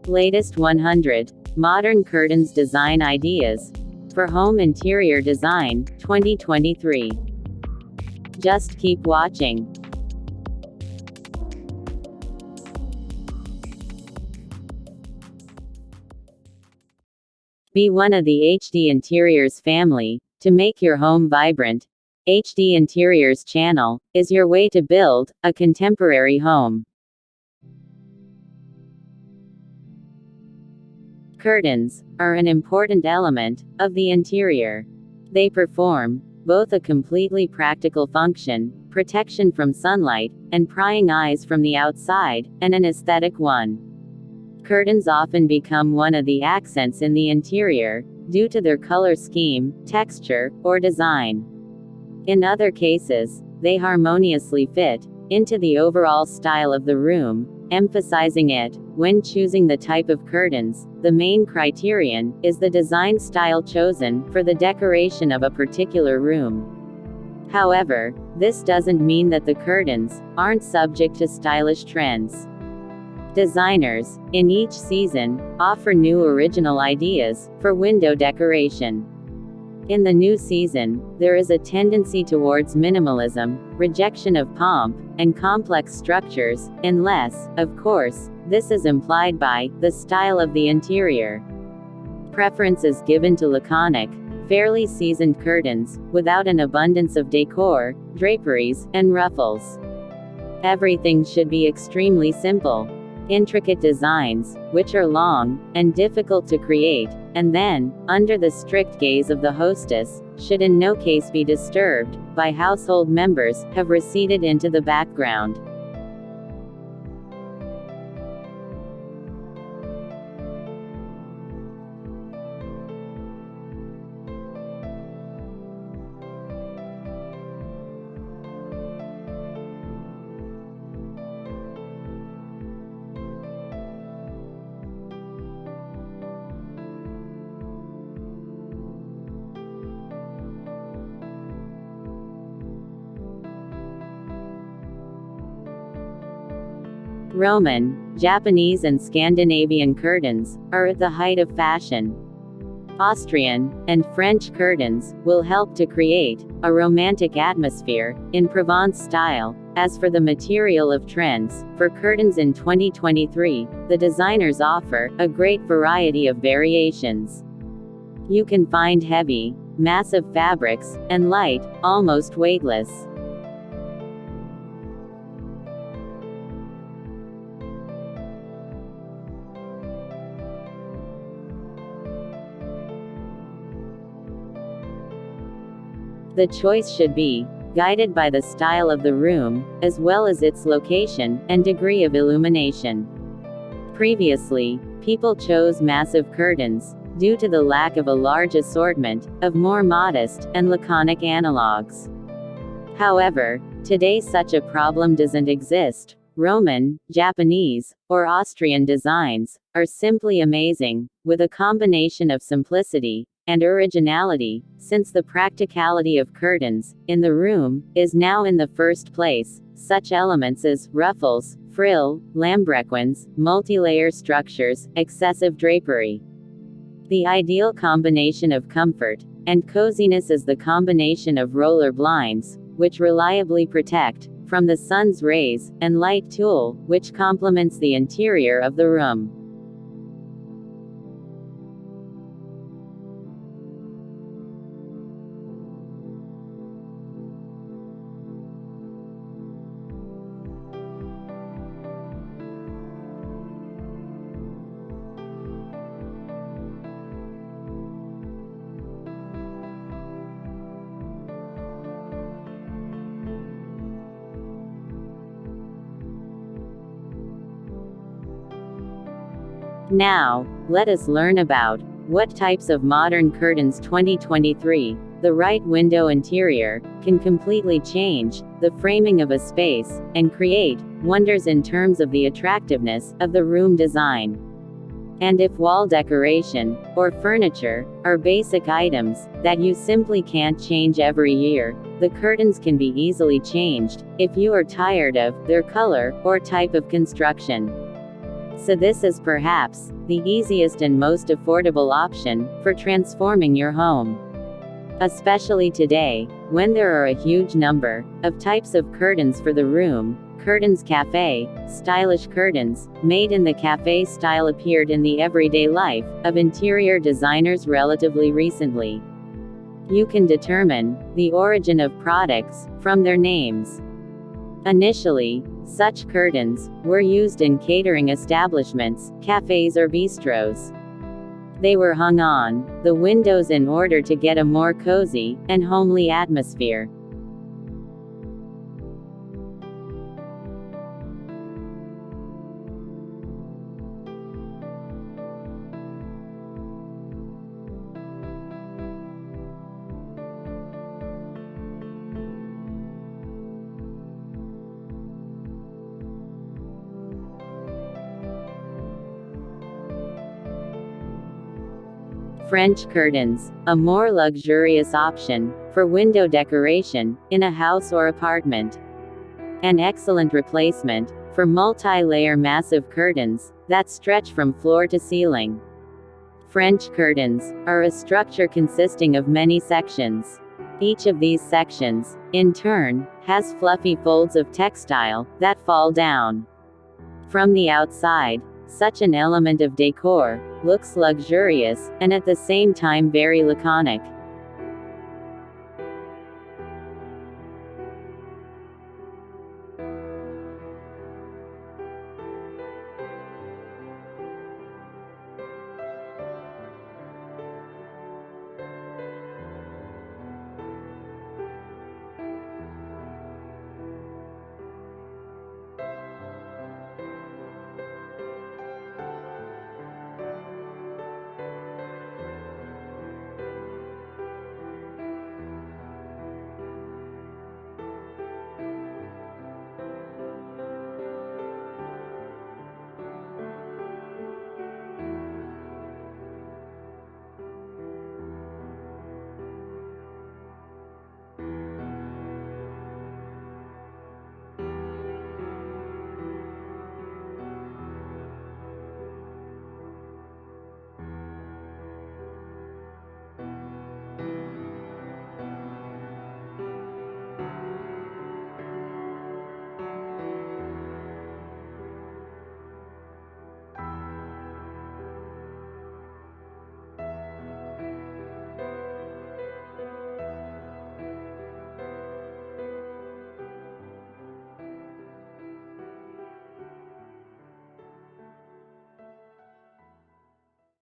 Latest 100 Modern Curtains Design Ideas for Home Interior Design, 2023. Just keep watching. Be one of the HD Interiors family. To make your home vibrant, HD Interiors channel is your way to build a contemporary home. Curtains are an important element of the interior. They perform both a completely practical function, protection from sunlight, and prying eyes from the outside, and an aesthetic one. Curtains often become one of the accents in the interior, due to their color scheme, texture, or design. In other cases, they harmoniously fit into the overall style of the room, emphasizing it. When choosing the type of curtains, the main criterion is the design style chosen for the decoration of a particular room. However, this doesn't mean that the curtains aren't subject to stylish trends. Designers, in each season, offer new original ideas for window decoration. In the new season, there is a tendency towards minimalism, rejection of pomp, and complex structures, unless, of course, this is implied by the style of the interior. Preference is given to laconic, fairly seasoned curtains, without an abundance of decor, draperies, and ruffles. Everything should be extremely simple. Intricate designs, which are long and difficult to create, and then, under the strict gaze of the hostess, should in no case be disturbed by household members, have receded into the background. Roman, Japanese and Scandinavian curtains are at the height of fashion. Austrian and French curtains will help to create a romantic atmosphere in Provence style. As for the material of trends for curtains in 2023, the designers offer a great variety of variations. You can find heavy, massive fabrics, and light, almost weightless. The choice should be guided by the style of the room, as well as its location and degree of illumination. Previously, people chose massive curtains due to the lack of a large assortment of more modest and laconic analogs. However, today such a problem doesn't exist. Roman, Japanese, or Austrian designs are simply amazing, with a combination of simplicity and originality, since the practicality of curtains in the room is now in the first place. Such elements as ruffles, frill, lambrequins, multi-layer structures, excessive drapery. The ideal combination of comfort and coziness is the combination of roller blinds, which reliably protect from the sun's rays, and light tulle, which complements the interior of the room. Now, let us learn about what types of modern curtains 2023. The right window interior can completely change the framing of a space and create wonders in terms of the attractiveness of the room design. And if wall decoration or furniture are basic items that you simply can't change every year, the curtains can be easily changed if you are tired of their color or type of construction. So this is perhaps the easiest and most affordable option for transforming your home. Especially today, when there are a huge number of types of curtains for the room. Curtains cafe, stylish curtains, made in the cafe style appeared in the everyday life of interior designers relatively recently. You can determine the origin of products from their names. Initially, such curtains were used in catering establishments, cafes or bistros. They were hung on the windows in order to get a more cozy and homely atmosphere. French curtains, a more luxurious option for window decoration in a house or apartment. An excellent replacement for multi-layer massive curtains that stretch from floor to ceiling. French curtains are a structure consisting of many sections. Each of these sections, in turn, has fluffy folds of textile that fall down. From the outside, such an element of decor looks luxurious, and at the same time very laconic.